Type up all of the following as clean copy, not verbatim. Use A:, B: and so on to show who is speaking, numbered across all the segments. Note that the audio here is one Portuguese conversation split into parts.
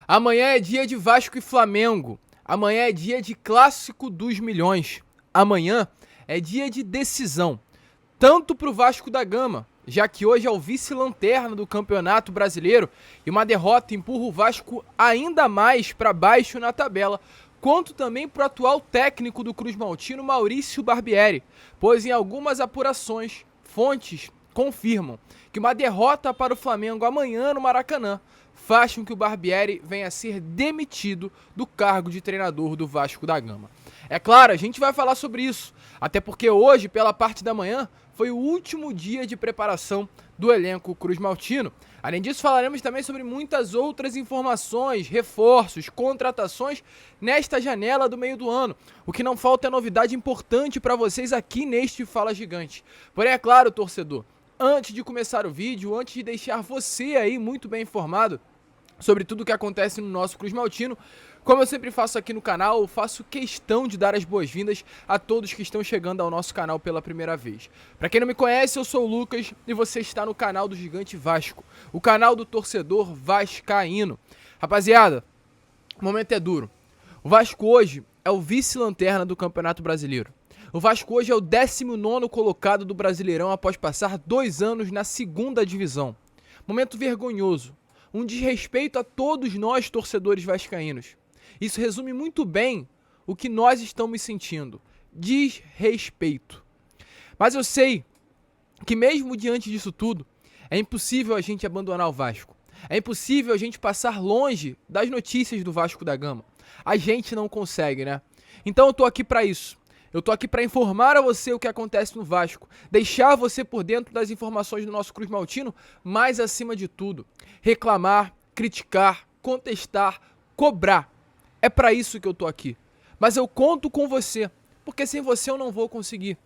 A: Amanhã é dia de Vasco e Flamengo. Amanhã é dia de Clássico dos Milhões. Amanhã é dia de decisão, tanto para o Vasco da Gama, já que hoje é o vice-lanterna do Campeonato Brasileiro e uma derrota empurra o Vasco ainda mais para baixo na tabela, quanto também para o atual técnico do Cruz Maltino, Maurício Barbieri, pois em algumas apurações, fontes confirmam que uma derrota para o Flamengo amanhã no Maracanã faz com que o Barbieri venha a ser demitido do cargo de treinador do Vasco da Gama. É claro, a gente vai falar sobre isso, até porque hoje, pela parte da manhã, foi o último dia de preparação do elenco Cruz Maltino. Além disso, falaremos também sobre muitas outras informações, reforços, contratações nesta janela do meio do ano. O que não falta é novidade importante para vocês aqui neste Fala Gigante. Porém, é claro, torcedor, antes de começar o vídeo, antes de deixar você aí muito bem informado sobre tudo o que acontece no nosso Cruz Maltino, como eu sempre faço aqui no canal, eu faço questão de dar as boas-vindas a todos que estão chegando ao nosso canal pela primeira vez. Para quem não me conhece, eu sou o Lucas e você está no canal do Gigante Vasco, o canal do torcedor vascaíno. Rapaziada, o momento é duro. O Vasco hoje é o vice-lanterna do Campeonato Brasileiro. O Vasco hoje é o 19º colocado do Brasileirão após passar 2 anos na segunda divisão. Momento vergonhoso. Um desrespeito a todos nós, torcedores vascaínos. Isso resume muito bem o que nós estamos sentindo. Desrespeito. Mas eu sei que mesmo diante disso tudo, é impossível a gente abandonar o Vasco. É impossível a gente passar longe das notícias do Vasco da Gama. A gente não consegue, né? Então eu tô aqui pra isso. Eu tô aqui para informar a você o que acontece no Vasco, deixar você por dentro das informações do nosso Cruz Maltino, mas acima de tudo, reclamar, criticar, contestar, cobrar. É para isso que eu tô aqui. Mas eu conto com você, porque sem você eu não vou conseguir.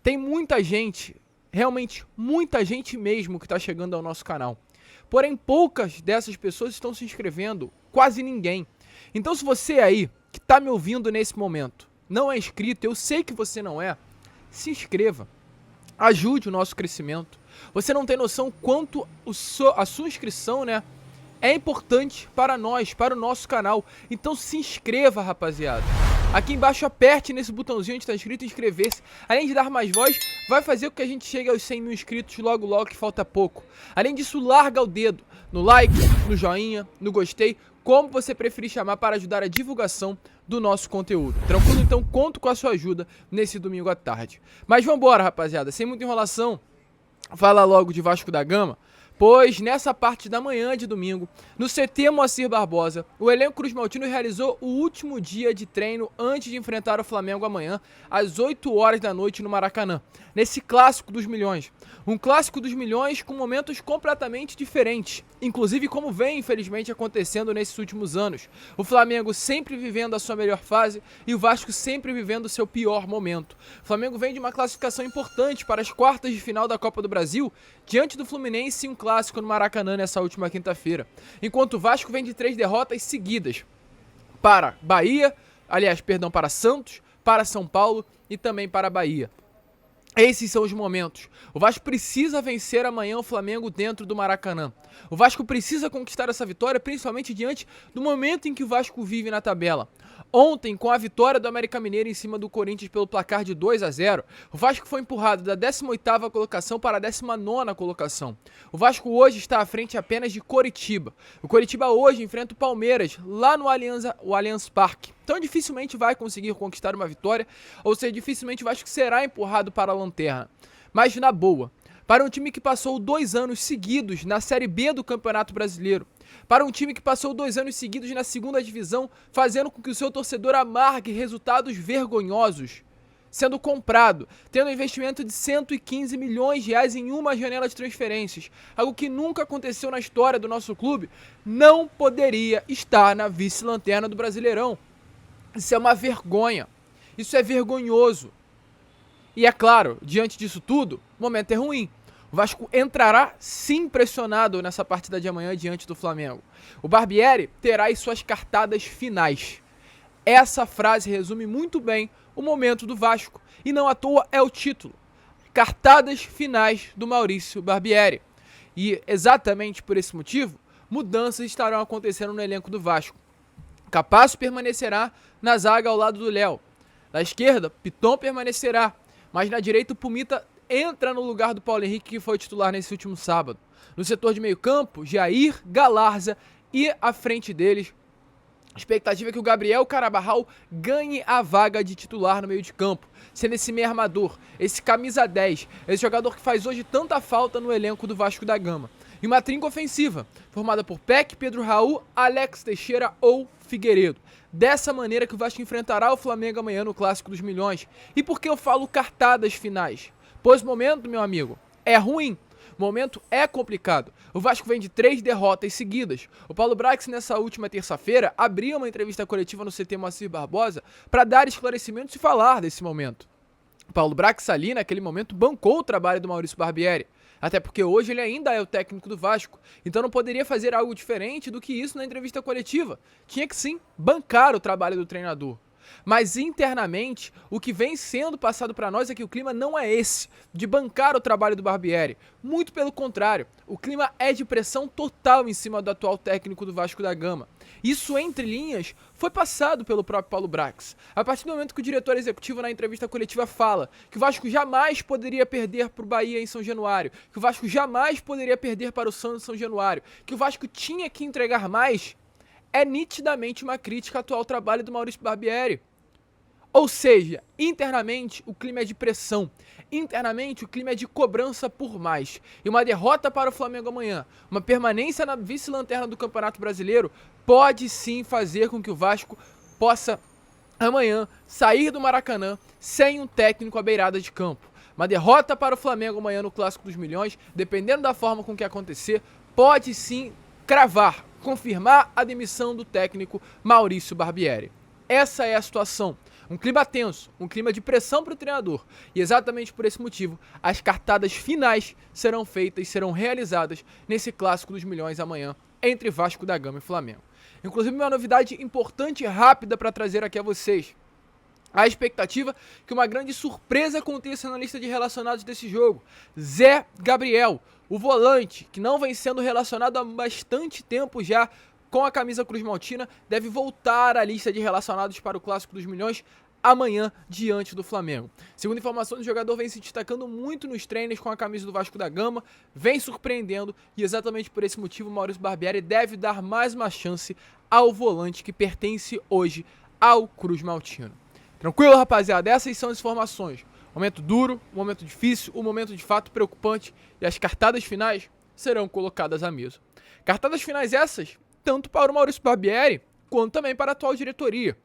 A: Tem muita gente, realmente muita gente mesmo que tá chegando ao nosso canal. Porém, poucas dessas pessoas estão se inscrevendo, quase ninguém. Então se você aí, que tá me ouvindo nesse momento, não é inscrito, eu sei que você não é, se inscreva, ajude o nosso crescimento. Você não tem noção quanto a sua inscrição, né, é importante para nós, para o nosso canal. Então se inscreva, rapaziada. Aqui embaixo aperte nesse botãozinho onde está escrito inscrever-se. Além de dar mais voz, vai fazer com que a gente chegue aos 100 mil inscritos logo logo, que falta pouco. Além disso, larga o dedo no like, no joinha, no gostei, como você preferir chamar, para ajudar a divulgação do nosso conteúdo. Tranquilo? Então conto com a sua ajuda nesse domingo à tarde. Mas vambora, rapaziada, sem muita enrolação, fala logo de Vasco da Gama, pois nessa parte da manhã de domingo, no CT Moacir Barbosa, o elenco Cruz Maltino realizou o último dia de treino antes de enfrentar o Flamengo amanhã, às 8 horas da noite no Maracanã, nesse Clássico dos Milhões. Um Clássico dos Milhões com momentos completamente diferentes, inclusive como vem infelizmente acontecendo nesses últimos anos. O Flamengo sempre vivendo a sua melhor fase e o Vasco sempre vivendo o seu pior momento. O Flamengo vem de uma classificação importante para as quartas de final da Copa do Brasil, diante do Fluminense em um clássico no Maracanã nessa última quinta-feira. Enquanto o Vasco vem de 3 derrotas seguidas para para Santos, para São Paulo e também para Bahia. Esses são os momentos. O Vasco precisa vencer amanhã o Flamengo dentro do Maracanã. O Vasco precisa conquistar essa vitória, principalmente diante do momento em que o Vasco vive na tabela. Ontem, com a vitória do América Mineiro em cima do Corinthians pelo placar de 2-0, o Vasco foi empurrado da 18ª colocação para a 19ª colocação. O Vasco hoje está à frente apenas de Coritiba. O Coritiba hoje enfrenta o Palmeiras lá no Allianz Parque. Então dificilmente vai conseguir conquistar uma vitória, ou seja, dificilmente o Vasco será empurrado para a lanterna. Mas na boa, para um time que passou 2 anos seguidos na Série B do Campeonato Brasileiro, para um time que passou 2 anos seguidos na segunda divisão, fazendo com que o seu torcedor amargue resultados vergonhosos, sendo comprado, tendo um investimento de 115 milhões de reais em uma janela de transferências, algo que nunca aconteceu na história do nosso clube, não poderia estar na vice-lanterna do Brasileirão. Isso é uma vergonha, isso é vergonhoso. E é claro, diante disso tudo, o momento é ruim. O Vasco entrará sim pressionado nessa partida de amanhã diante do Flamengo. O Barbieri terá as suas cartadas finais. Essa frase resume muito bem o momento do Vasco. E não à toa é o título. Cartadas finais do Maurício Barbieri. E exatamente por esse motivo, mudanças estarão acontecendo no elenco do Vasco. Capasso permanecerá na zaga ao lado do Léo. Na esquerda, Piton permanecerá, mas na direita o Pumita entra no lugar do Paulo Henrique, que foi titular nesse último sábado. No setor de meio campo, Jair, Galarza e à frente deles, a expectativa é que o Gabriel Carabarral ganhe a vaga de titular no meio de campo, sendo esse meio armador, esse camisa 10, esse jogador que faz hoje tanta falta no elenco do Vasco da Gama. E uma trinca ofensiva, formada por Peck, Pedro Raul, Alex Teixeira ou Figueiredo. Dessa maneira que o Vasco enfrentará o Flamengo amanhã no Clássico dos Milhões. E por que eu falo cartadas finais? Pois o momento, meu amigo, é ruim. O momento é complicado. O Vasco vem de 3 derrotas seguidas. O Paulo Brax, nessa última terça-feira, abriu uma entrevista coletiva no CT Moacir Barbosa para dar esclarecimentos e falar desse momento. O Paulo Brax ali, naquele momento, bancou o trabalho do Maurício Barbieri. Até porque hoje ele ainda é o técnico do Vasco. Então não poderia fazer algo diferente do que isso na entrevista coletiva. Tinha que sim bancar o trabalho do treinador. Mas internamente, o que vem sendo passado para nós é que o clima não é esse, de bancar o trabalho do Barbieri. Muito pelo contrário, o clima é de pressão total em cima do atual técnico do Vasco da Gama. Isso, entre linhas, foi passado pelo próprio Paulo Brax. A partir do momento que o diretor executivo na entrevista coletiva fala que o Vasco jamais poderia perder para o Bahia em São Januário, que o Vasco jamais poderia perder para o Santos em São Januário, que o Vasco tinha que entregar mais, é nitidamente uma crítica ao atual trabalho do Maurício Barbieri. Ou seja, internamente o clima é de pressão, internamente o clima é de cobrança por mais. E uma derrota para o Flamengo amanhã, uma permanência na vice-lanterna do Campeonato Brasileiro, pode sim fazer com que o Vasco possa amanhã sair do Maracanã sem um técnico à beirada de campo. Uma derrota para o Flamengo amanhã no Clássico dos Milhões, dependendo da forma com que acontecer, pode sim cravar, confirmar a demissão do técnico Maurício Barbieri. Essa é a situação. Um clima tenso, um clima de pressão para o treinador. E exatamente por esse motivo, as cartadas finais serão feitas, serão realizadas nesse Clássico dos Milhões amanhã, entre Vasco da Gama e Flamengo. Inclusive uma novidade importante e rápida para trazer aqui a vocês. A expectativa que uma grande surpresa aconteça na lista de relacionados desse jogo. Zé Gabriel, o volante, que não vem sendo relacionado há bastante tempo já com a camisa Cruz Maltina, deve voltar à lista de relacionados para o Clássico dos Milhões amanhã diante do Flamengo. Segundo informações, o jogador vem se destacando muito nos treinos com a camisa do Vasco da Gama, vem surpreendendo e exatamente por esse motivo o Maurício Barbieri deve dar mais uma chance ao volante que pertence hoje ao Cruz Maltino. Tranquilo, rapaziada? Essas são as informações. Momento duro, momento difícil, um momento de fato preocupante e as cartadas finais serão colocadas à mesa. Cartadas finais essas, tanto para o Maurício Barbieri, quanto também para a atual diretoria.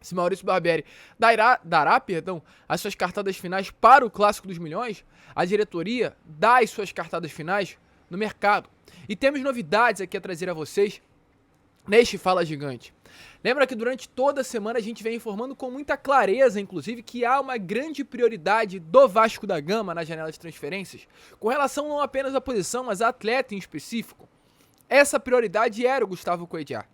A: Se Maurício Barbieri dará as suas cartadas finais para o Clássico dos Milhões, a diretoria dá as suas cartadas finais no mercado. E temos novidades aqui a trazer a vocês neste Fala Gigante. Lembra que durante toda a semana a gente vem informando com muita clareza, inclusive, que há uma grande prioridade do Vasco da Gama na janela de transferências, com relação não apenas à posição, mas a atleta em específico. Essa prioridade era o Gustavo Coediar.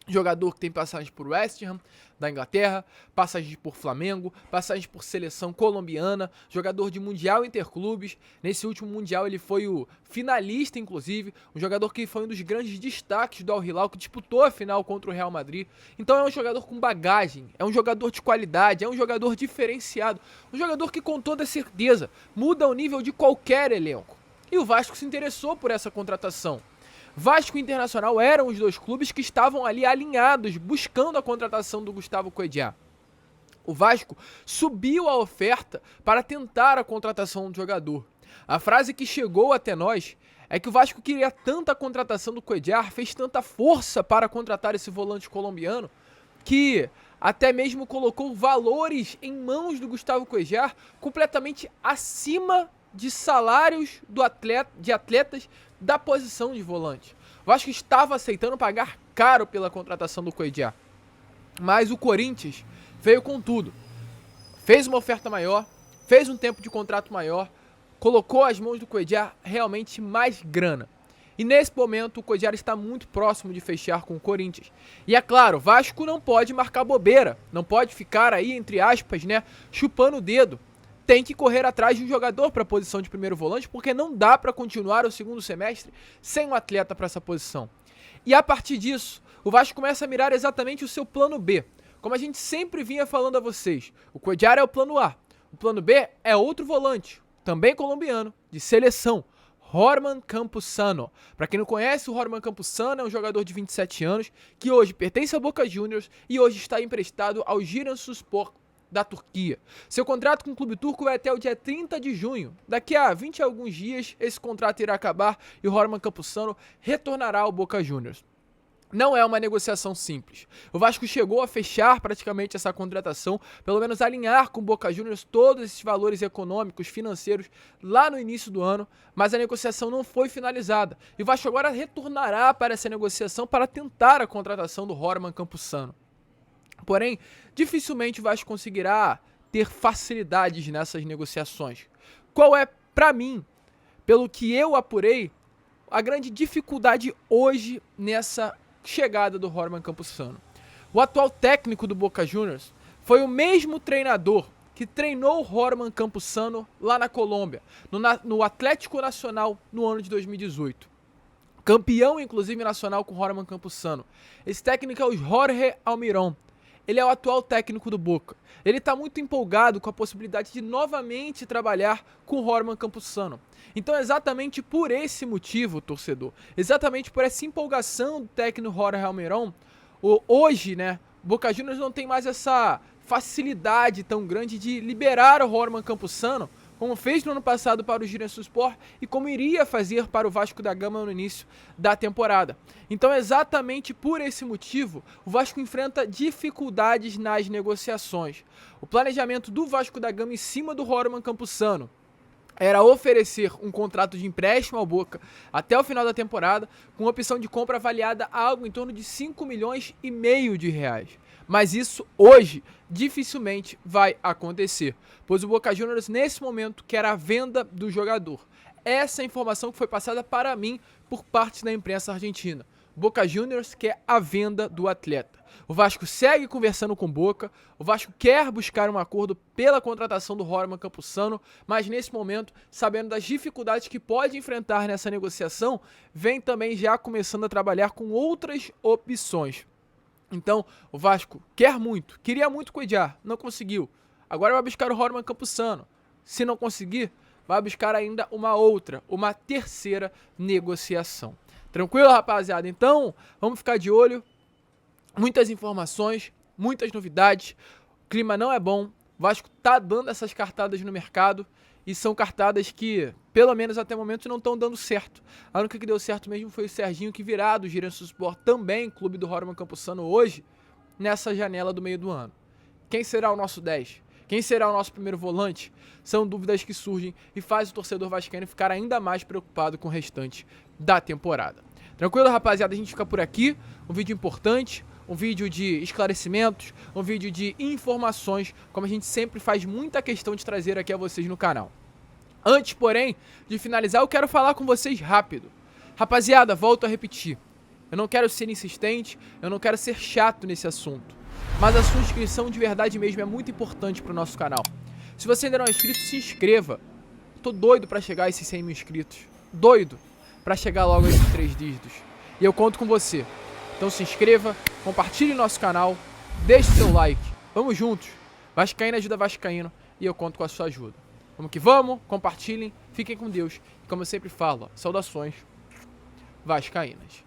A: Jogador que tem passagem por West Ham, da Inglaterra, passagem por Flamengo, passagem por seleção colombiana, jogador de Mundial Interclubes. Nesse último Mundial ele foi o finalista, inclusive, um jogador que foi um dos grandes destaques do Al Hilal, que disputou a final contra o Real Madrid. Então é um jogador com bagagem, é um jogador de qualidade, é um jogador diferenciado, um jogador que com toda certeza muda o nível de qualquer elenco. E o Vasco se interessou por essa contratação. Vasco e Internacional eram os dois clubes que estavam ali alinhados, buscando a contratação do Gustavo Coediar. O Vasco subiu a oferta para tentar a contratação do jogador. A frase que chegou até nós é que o Vasco queria tanta contratação do Coediar, fez tanta força para contratar esse volante colombiano, que até mesmo colocou valores em mãos do Gustavo Coediar completamente acima de salários de atletas da posição de volante. O Vasco estava aceitando pagar caro pela contratação do Coediar. Mas o Corinthians veio com tudo. Fez uma oferta maior, fez um tempo de contrato maior, colocou às mãos do Coediar realmente mais grana. E nesse momento o Coediar está muito próximo de fechar com o Corinthians. E é claro, o Vasco não pode marcar bobeira, não pode ficar aí, entre aspas, chupando o dedo tem que correr atrás de um jogador para a posição de primeiro volante, porque não dá para continuar o segundo semestre sem um atleta para essa posição. E a partir disso, o Vasco começa a mirar exatamente o seu plano B. Como a gente sempre vinha falando a vocês, o Cuéllar é o plano A. O plano B é outro volante, também colombiano, de seleção, Horman Campuzano. Para quem não conhece, o Horman Campuzano é um jogador de 27 anos que hoje pertence ao Boca Juniors e hoje está emprestado ao Giresunspor da Turquia. Seu contrato com o clube turco vai até o dia 30 de junho. Daqui a 20 e alguns dias, esse contrato irá acabar e o Horman Campuzano retornará ao Boca Juniors. Não é uma negociação simples. O Vasco chegou a fechar praticamente essa contratação, pelo menos alinhar com o Boca Juniors todos esses valores econômicos, financeiros, lá no início do ano, mas a negociação não foi finalizada. E o Vasco agora retornará para essa negociação para tentar a contratação do Horman Campuzano. Porém, dificilmente o Vasco conseguirá ter facilidades nessas negociações. Qual é, para mim, pelo que eu apurei, a grande dificuldade hoje nessa chegada do Horman Campuzano? O atual técnico do Boca Juniors foi o mesmo treinador que treinou o Horman Campuzano lá na Colômbia, no Atlético Nacional no ano de 2018. Campeão, inclusive, nacional com o Horman Campuzano. Esse técnico é o Jorge Almirón. Ele é o atual técnico do Boca. Ele está muito empolgado com a possibilidade de novamente trabalhar com o Horman Campuzano. Então, exatamente por esse motivo, torcedor, exatamente por essa empolgação do técnico Jorge Almirón, hoje, né, o Boca Juniors não tem mais essa facilidade tão grande de liberar o Horman Campuzano, como fez no ano passado para o Giresunspor e como iria fazer para o Vasco da Gama no início da temporada. Então, exatamente por esse motivo, o Vasco enfrenta dificuldades nas negociações. O planejamento do Vasco da Gama em cima do Horman Campuzano era oferecer um contrato de empréstimo ao Boca até o final da temporada, com opção de compra avaliada a algo em torno de 5,5 milhões de reais. Mas isso, hoje, dificilmente vai acontecer, pois o Boca Juniors, nesse momento, quer a venda do jogador. Essa é a informação que foi passada para mim por parte da imprensa argentina. Boca Juniors quer a venda do atleta. O Vasco segue conversando com o Boca, o Vasco quer buscar um acordo pela contratação do Horman Campuzano, mas nesse momento, sabendo das dificuldades que pode enfrentar nessa negociação, vem também já começando a trabalhar com outras opções. Então, o Vasco quer muito, queria muito o Cuéllar, não conseguiu. Agora vai buscar o Horman Campuzano. Se não conseguir, vai buscar ainda uma terceira negociação. Tranquilo, rapaziada? Então, vamos ficar de olho. Muitas informações, muitas novidades. O clima não é bom. O Vasco tá dando essas cartadas no mercado e são cartadas que, pelo menos até o momento, não estão dando certo. A única que deu certo mesmo foi o Serginho, que virá do Giresunspor, também clube do Horman Campuzano hoje, nessa janela do meio do ano. Quem será o nosso 10? Quem será o nosso primeiro volante? São dúvidas que surgem e faz o torcedor vascaíno ficar ainda mais preocupado com o restante da temporada. Tranquilo, rapaziada? A gente fica por aqui. Um vídeo importante, um vídeo de esclarecimentos, um vídeo de informações, como a gente sempre faz muita questão de trazer aqui a vocês no canal. Antes, porém, de finalizar, eu quero falar com vocês rápido. Rapaziada, volto a repetir. Eu não quero ser insistente, eu não quero ser chato nesse assunto. Mas a sua inscrição de verdade mesmo é muito importante para o nosso canal. Se você ainda não é inscrito, se inscreva. Tô doido para chegar a esses 100 mil inscritos. Doido para chegar logo a esses 3 dígitos. E eu conto com você. Então se inscreva, compartilhe nosso canal, deixe seu like. Vamos juntos. Vascaíno ajuda Vascaíno e eu conto com a sua ajuda. Vamos que vamos, compartilhem, fiquem com Deus. E como eu sempre falo, saudações vascaínas.